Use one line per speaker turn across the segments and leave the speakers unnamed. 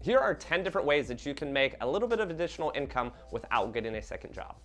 Here are 10 different ways that you can make a little bit of additional income without getting a second job.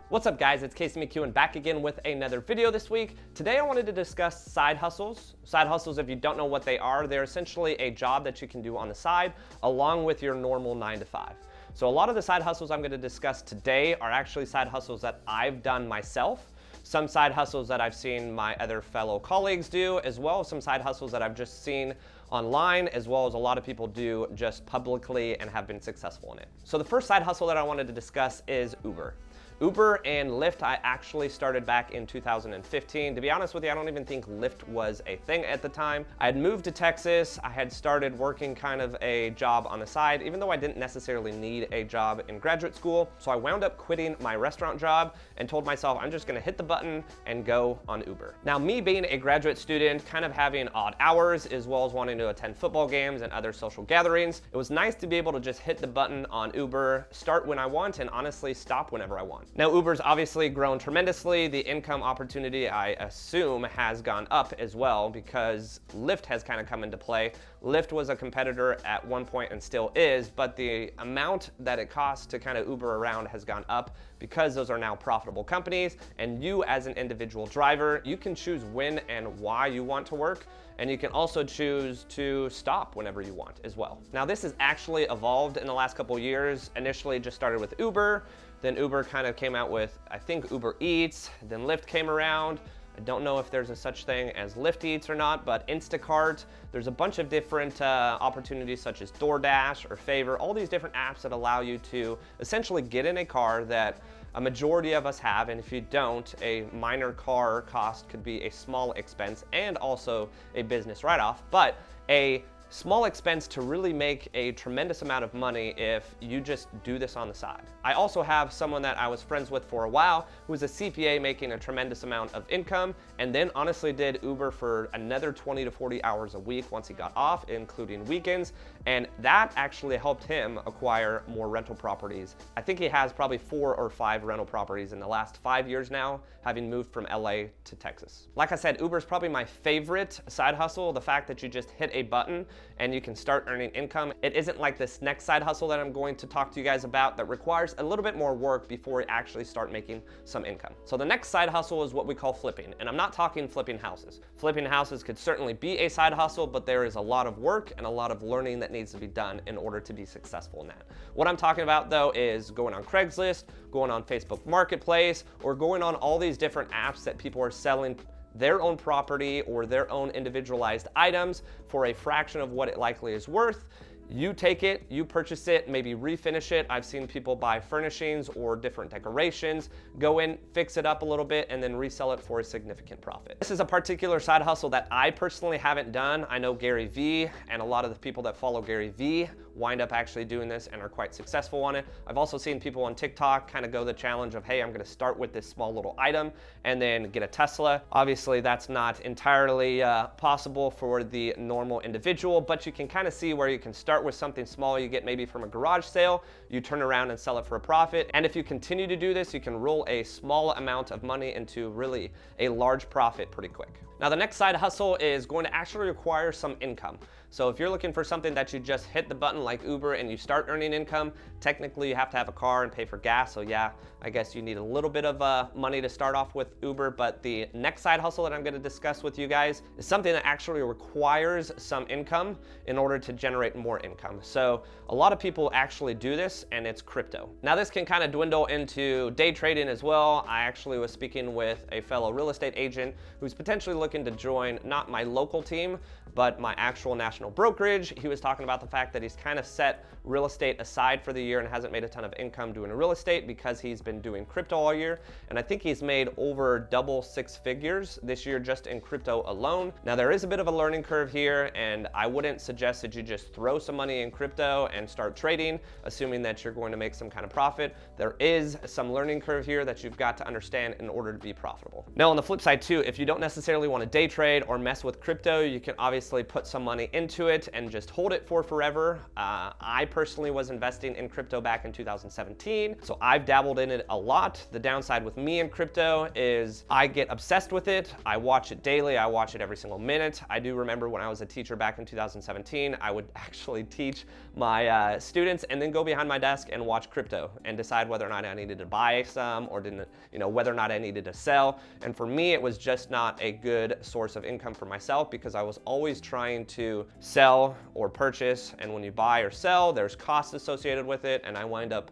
What's up guys, it's McKeown back again with another video this week. Today I wanted to discuss side hustles. Side hustles, if you don't know what they are, they're essentially a job that you can do on the side along with your normal 9 to 5. So a lot of the side hustles I'm gonna discuss today are actually side hustles that I've done myself. Some side hustles that I've seen my other fellow colleagues do, as well as some side hustles that I've just seen online, as well as a lot of people do just publicly and have been successful in it. So the first side hustle that I wanted to discuss is Uber. Uber and Lyft, I actually started back in 2015. To be honest with you, I don't even think Lyft was a thing at the time. I had moved to Texas. I had started working kind of a job on the side, even though I didn't necessarily need a job in graduate school. So I wound up quitting my restaurant job and told myself, I'm just gonna hit the button and go on Uber. Now, me being a graduate student, kind of having odd hours, as well as wanting to attend football games and other social gatherings, it was nice to be able to just hit the button on Uber, start when I want, and honestly stop whenever I want. Now, Uber's obviously grown tremendously. The income opportunity, I assume, has gone up as well because Lyft has kind of come into play. Lyft was a competitor at one point and still is, but the amount that it costs to kind of Uber around has gone up because those are now profitable companies. And you as an individual driver, you can choose when and why you want to work. And you can also choose to stop whenever you want as well. Now, this has actually evolved in the last couple of years. Initially, it just started with Uber. Then Uber kind of came out with, I think, Uber Eats. Then Lyft came around. I don't know if there's a such thing as Lyft Eats or not, but Instacart. There's a bunch of different opportunities such as DoorDash or Fiverr, all these different apps that allow you to essentially get in a car that a majority of us have, and if you don't, a minor car cost could be a small expense and also a business write-off, but a small expense to really make a tremendous amount of money if you just do this on the side. I also have someone that I was friends with for a while who was a CPA making a tremendous amount of income and then honestly did Uber for another 20 to 40 hours a week once he got off, including weekends, and that actually helped him acquire more rental properties. I think he has probably 4 or 5 rental properties in the last 5 years now, having moved from LA to Texas. Like I said, Uber is probably my favorite side hustle, the fact that you just hit a button and you can start earning income. It isn't like this next side hustle that I'm going to talk to you guys about that requires a little bit more work before you actually start making some income. So the next side hustle is what we call flipping, and I'm not talking flipping houses. Flipping houses could certainly be a side hustle, but there is a lot of work and a lot of learning that needs to be done in order to be successful in that. What I'm talking about though is going on Craigslist, going on Facebook Marketplace, or going on all these different apps that people are selling their own property or their own individualized items for a fraction of what it likely is worth. You take it, you purchase it, maybe refinish it. I've seen people buy furnishings or different decorations, go in, fix it up a little bit, and then resell it for a significant profit. This is a particular side hustle that I personally haven't done. I know Gary Vee and a lot of the people that follow Gary Vee wind up actually doing this and are quite successful on it. I've also seen people on TikTok kind of go the challenge of, hey, I'm gonna start with this small little item and then get a Tesla. Obviously, that's not entirely possible for the normal individual, but you can kind of see where you can start with something small you get maybe from a garage sale, you turn around and sell it for a profit. And if you continue to do this, you can roll a small amount of money into really a large profit pretty quick. Now, the next side hustle is going to actually require some income. So if you're looking for something that you just hit the button like Uber and you start earning income, technically you have to have a car and pay for gas. So yeah, I guess you need a little bit of money to start off with Uber. But the next side hustle that I'm going to discuss with you guys is something that actually requires some income in order to generate more income. So a lot of people actually do this, and it's crypto. Now, this can kind of dwindle into day trading as well. I actually was speaking with a fellow real estate agent who's potentially looking to join not my local team, but my actual national brokerage. He was talking about the fact that he's kind of set real estate aside for the year and hasn't made a ton of income doing real estate because he's been doing crypto all year. And I think he's made over double 6 figures this year just in crypto alone. Now, there is a bit of a learning curve here, and I wouldn't suggest that you just throw some money in crypto and start trading, assuming that you're going to make some kind of profit. There is some learning curve here that you've got to understand in order to be profitable. Now, on the flip side too, if you don't necessarily want to day trade or mess with crypto, you can obviously obviously put some money into it and just hold it for forever. I personally was investing in crypto back in 2017, so I've dabbled in it a lot. The downside with me in crypto is I get obsessed with it. I watch it daily. I watch it every single minute. I do remember when I was a teacher back in 2017, I would actually teach my students and then go behind my desk and watch crypto and decide whether or not I needed to buy some or didn't, whether or not I needed to sell. And for me, it was just not a good source of income for myself because I was always trying to sell or purchase. And when you buy or sell, there's costs associated with it. And I wind up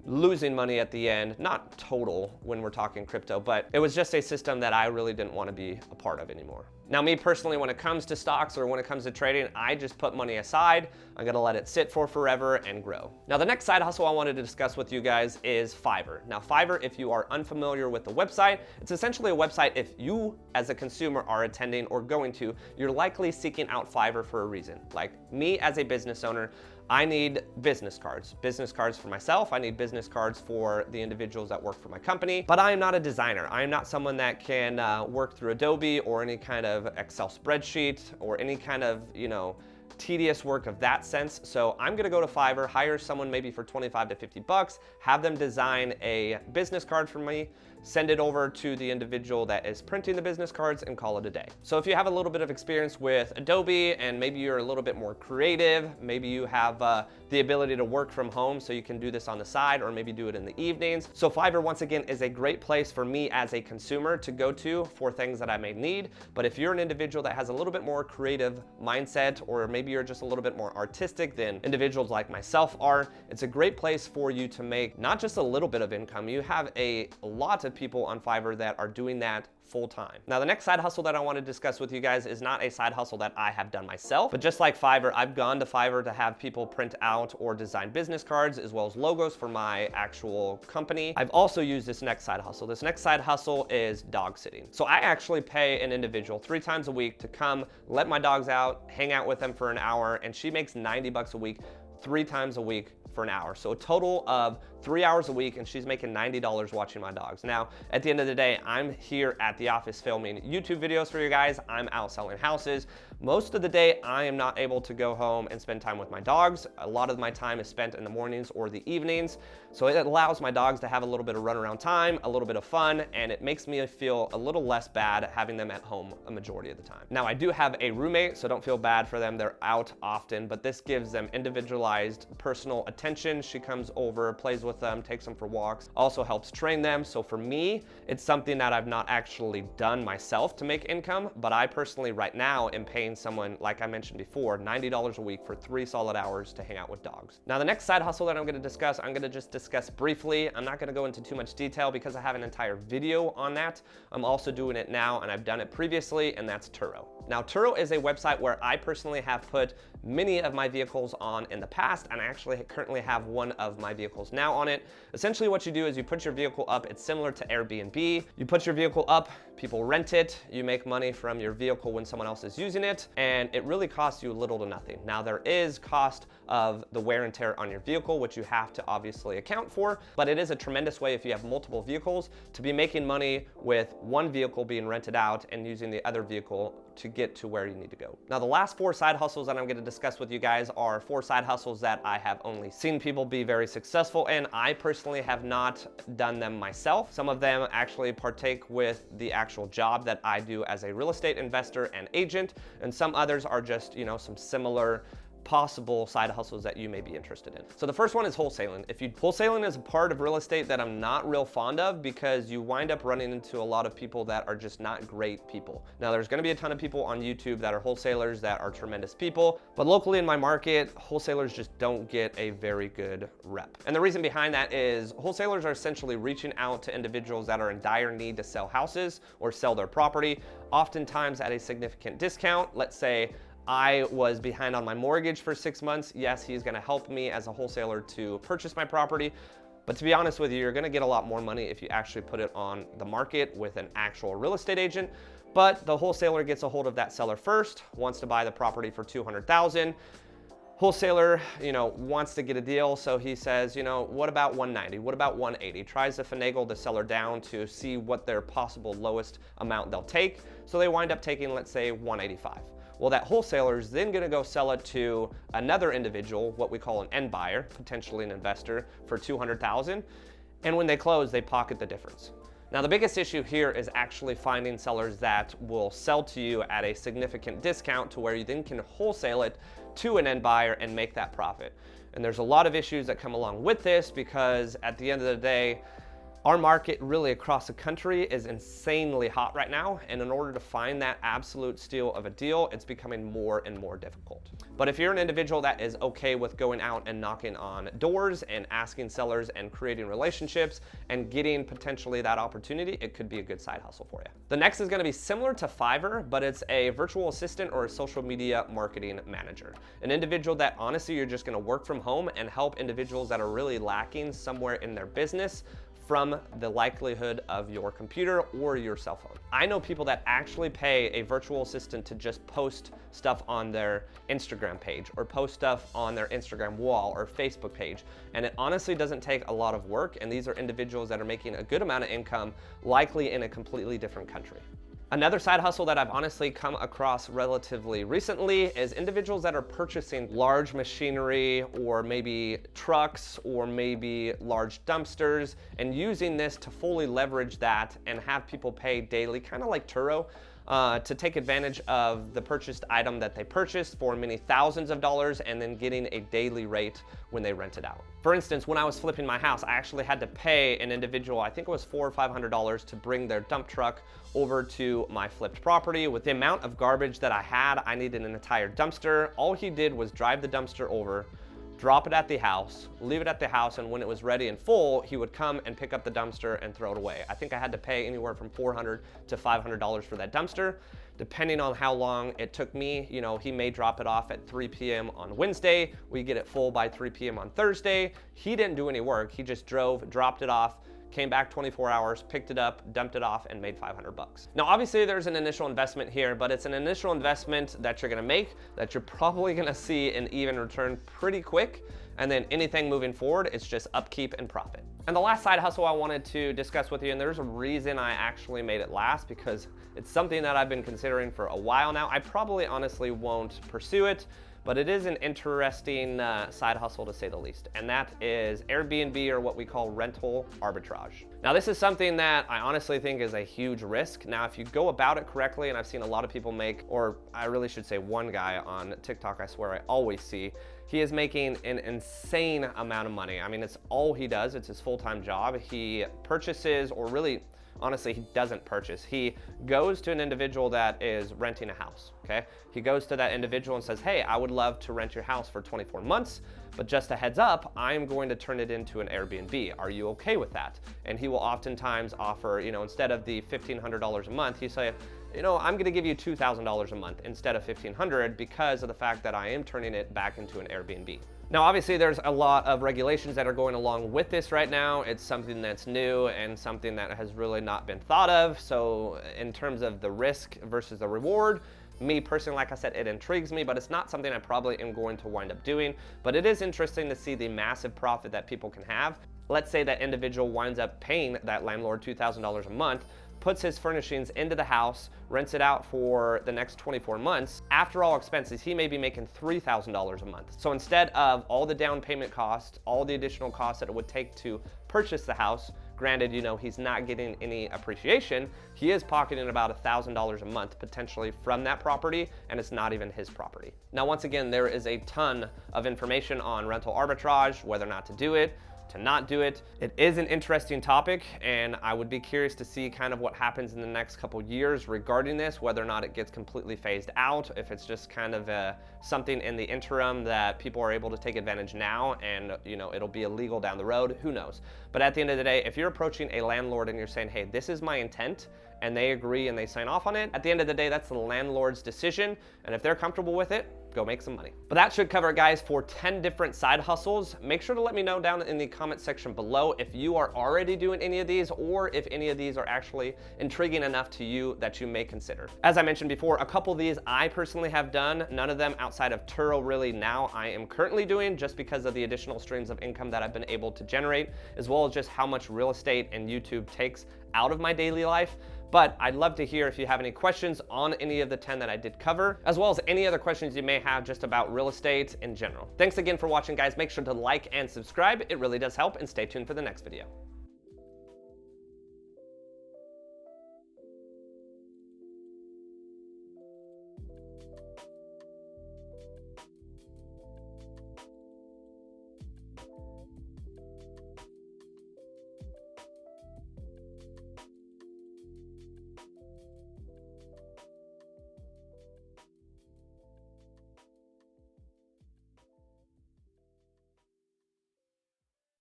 losing money at the end, not total when we're talking crypto, but it was just a system that I really didn't want to be a part of anymore. Now, me personally, when it comes to stocks or when it comes to trading, I just put money aside. I'm gonna let it sit for forever and grow. Now, the next side hustle I wanted to discuss with you guys is Fiverr. Now, Fiverr, if you are unfamiliar with the website, it's essentially a website if you as a consumer are attending or going to, you're likely seeking out Fiverr for a reason. Like me as a business owner, I need business cards for myself. I need business cards for the individuals that work for my company, but I am not a designer. I am not someone that can work through Adobe or any kind of Excel spreadsheet or any kind of, tedious work of that sense. So I'm gonna go to Fiverr, hire someone maybe for 25 to 50 bucks, have them design a business card for me, send it over to the individual that is printing the business cards and call it a day. So if you have a little bit of experience with Adobe and maybe you're a little bit more creative, maybe you have the ability to work from home so you can do this on the side or maybe do it in the evenings. So Fiverr, once again, is a great place for me as a consumer to go to for things that I may need. But if you're an individual that has a little bit more creative mindset, or maybe you're just a little bit more artistic than individuals like myself are, it's a great place for you to make not just a little bit of income. You have a lot of people on Fiverr that are doing that full time. Now, the next side hustle that I want to discuss with you guys is not a side hustle that I have done myself, but just like Fiverr, I've gone to Fiverr to have people print out or design business cards as well as logos for my actual company. I've also used this next side hustle. This next side hustle is dog sitting. So I actually pay an individual 3 times a week to come let my dogs out, hang out with them for an hour, and she makes 90 bucks a week, 3 times a week for an hour. So a total of 3 hours a week, and she's making $90 watching my dogs. Now, at the end of the day, I'm here at the office filming YouTube videos for you guys. I'm out selling houses. Most of the day, I am not able to go home and spend time with my dogs. A lot of my time is spent in the mornings or the evenings. So it allows my dogs to have a little bit of runaround time, a little bit of fun, and it makes me feel a little less bad having them at home a majority of the time. Now, I do have a roommate, so don't feel bad for them. They're out often, but this gives them individualized personal attention. She comes over, plays with them, takes them for walks, also helps train them. So for me, it's something that I've not actually done myself to make income, but I personally right now am paying someone, like I mentioned before, $90 a week for 3 solid hours to hang out with dogs. Now, the next side hustle that I'm gonna discuss, I'm gonna just discuss briefly. I'm not gonna go into too much detail because I have an entire video on that. I'm also doing it now, and I've done it previously, and that's Turo. Now, Turo is a website where I personally have put many of my vehicles on in the past, and I actually currently have one of my vehicles now on it. Essentially what you do is you put your vehicle up. It's similar to Airbnb. You put your vehicle up, people rent it, you make money from your vehicle when someone else is using it, and it really costs you little to nothing. Now, there is cost of the wear and tear on your vehicle, which you have to obviously account for, but it is a tremendous way if you have multiple vehicles to be making money with one vehicle being rented out and using the other vehicle to get to where you need to go. Now, the last 4 side hustles that I'm gonna discuss with you guys are 4 side hustles that I have only seen people be very successful in. I personally have not done them myself. Some of them actually partake with the actual job that I do as a real estate investor and agent, and some others are just, some similar possible side hustles that you may be interested in. So the first one is wholesaling. Wholesaling is a part of real estate that I'm not real fond of because you wind up running into a lot of people that are just not great people. Now, there's gonna be a ton of people on YouTube that are wholesalers that are tremendous people, but locally in my market, wholesalers just don't get a very good rep. And the reason behind that is wholesalers are essentially reaching out to individuals that are in dire need to sell houses or sell their property, oftentimes at a significant discount. Let's say I was behind on my mortgage for 6 months. Yes, he's gonna help me as a wholesaler to purchase my property. But to be honest with you, you're gonna get a lot more money if you actually put it on the market with an actual real estate agent. But the wholesaler gets a hold of that seller first, wants to buy the property for $200,000. Wholesaler, wants to get a deal. So he says, what about 190? What about 180? Tries to finagle the seller down to see what their possible lowest amount they'll take. So they wind up taking, let's say, 185. Well, that wholesaler is then gonna go sell it to another individual, what we call an end buyer, potentially an investor, for $200,000. And when they close, they pocket the difference. Now, the biggest issue here is actually finding sellers that will sell to you at a significant discount to where you then can wholesale it to an end buyer and make that profit. And there's a lot of issues that come along with this, because at the end of the day, our market really across the country is insanely hot right now, and in order to find that absolute steal of a deal, it's becoming more and more difficult. But if you're an individual that is okay with going out and knocking on doors and asking sellers and creating relationships and getting potentially that opportunity, it could be a good side hustle for you. The next is gonna be similar to Fiverr, but it's a virtual assistant or a social media marketing manager. An individual that honestly you're just gonna work from home and help individuals that are really lacking somewhere in their business from the likelihood of your computer or your cell phone. I know people that actually pay a virtual assistant to just post stuff on their Instagram page or post stuff on their Instagram wall or Facebook page. And it honestly doesn't take a lot of work. And these are individuals that are making a good amount of income, likely in a completely different country. Another side hustle that I've honestly come across relatively recently is individuals that are purchasing large machinery or maybe trucks or maybe large dumpsters and using this to fully leverage that and have people pay daily, kind of like Turo, to take advantage of the purchased item that they purchased for many thousands of dollars and then getting a daily rate when they rent it out. For instance, when I was flipping my house, I actually had to pay an individual, I think it was $400 or $500 to bring their dump truck over to my flipped property. With the amount of garbage that I had, I needed an entire dumpster. All he did was drive the dumpster over, drop it at the house, leave it at the house, and when it was ready and full, he would come and pick up the dumpster and throw it away. I think I had to pay anywhere from $400 to $500 for that dumpster. Depending on how long it took me, you know, he may drop it off at 3 p.m. on Wednesday. We get it full by 3 p.m. on Thursday. He didn't do any work. He just drove, dropped it off, came back 24 hours, picked it up, dumped it off, and made $500. Now, obviously there's an initial investment here, but it's an initial investment that you're gonna make that you're probably gonna see an even return pretty quick. And then anything moving forward, it's just upkeep and profit. And the last side hustle I wanted to discuss with you, and there's a reason I actually made it last, because it's something that I've been considering for a while now. I probably honestly won't pursue it, but it is an interesting side hustle to say the least. And that is Airbnb, or what we call rental arbitrage. Now, this is something that I honestly think is a huge risk. Now, if you go about it correctly, and I've seen a lot of people make, or I really should say one guy on TikTok, I swear I always see, he is making an insane amount of money. I mean, it's all he does. It's his full-time job. He purchases, or really, honestly, he doesn't purchase. He goes to an individual that is renting a house, okay? He goes to that individual and says, hey, I would love to rent your house for 24 months, but just a heads up, I'm going to turn it into an Airbnb. Are you okay with that? And he will oftentimes offer, you know, instead of the $1,500 a month, he say, you know, I'm gonna give you $2,000 a month instead of $1,500 because of the fact that I am turning it back into an Airbnb. Now, obviously, there's a lot of regulations that are going along with this right now. It's something that's new and something that has really not been thought of. So in terms of the risk versus the reward, me personally, like I said, it intrigues me, but it's not something I probably am going to wind up doing. But it is interesting to see the massive profit that people can have. Let's say that individual winds up paying that landlord $2,000 a month, puts his furnishings into the house, rents it out for the next 24 months. After all expenses, he may be making $3,000 a month. So instead of all the down payment costs, all the additional costs that it would take to purchase the house, granted, you know, he's not getting any appreciation, he is pocketing about $1,000 a month potentially from that property, and it's not even his property. Now, once again, there is a ton of information on rental arbitrage, whether or not to do it, to not do it. It is an interesting topic, and I would be curious to see kind of what happens in the next couple years regarding this, whether or not it gets completely phased out, if it's just kind of something in the interim that people are able to take advantage now and, you know, it'll be illegal down the road, who knows. But at the end of the day, if you're approaching a landlord and you're saying, hey, this is my intent, and they agree and they sign off on it, at the end of the day, that's the landlord's decision, and if they're comfortable with it, go make some money. But that should cover it, guys, for 10 different side hustles. Make sure to let me know down in the comment section below if you are already doing any of these, or if any of these are actually intriguing enough to you that you may consider. As I mentioned before, a couple of these I personally have done, none of them outside of Turo really now I am currently doing, just because of the additional streams of income that I've been able to generate, as well as just how much real estate and YouTube takes out of my daily life. But I'd love to hear if you have any questions on any of the 10 that I did cover, as well as any other questions you may have just about real estate in general. Thanks again for watching, guys. Make sure to like and subscribe. It really does help, and stay tuned for the next video.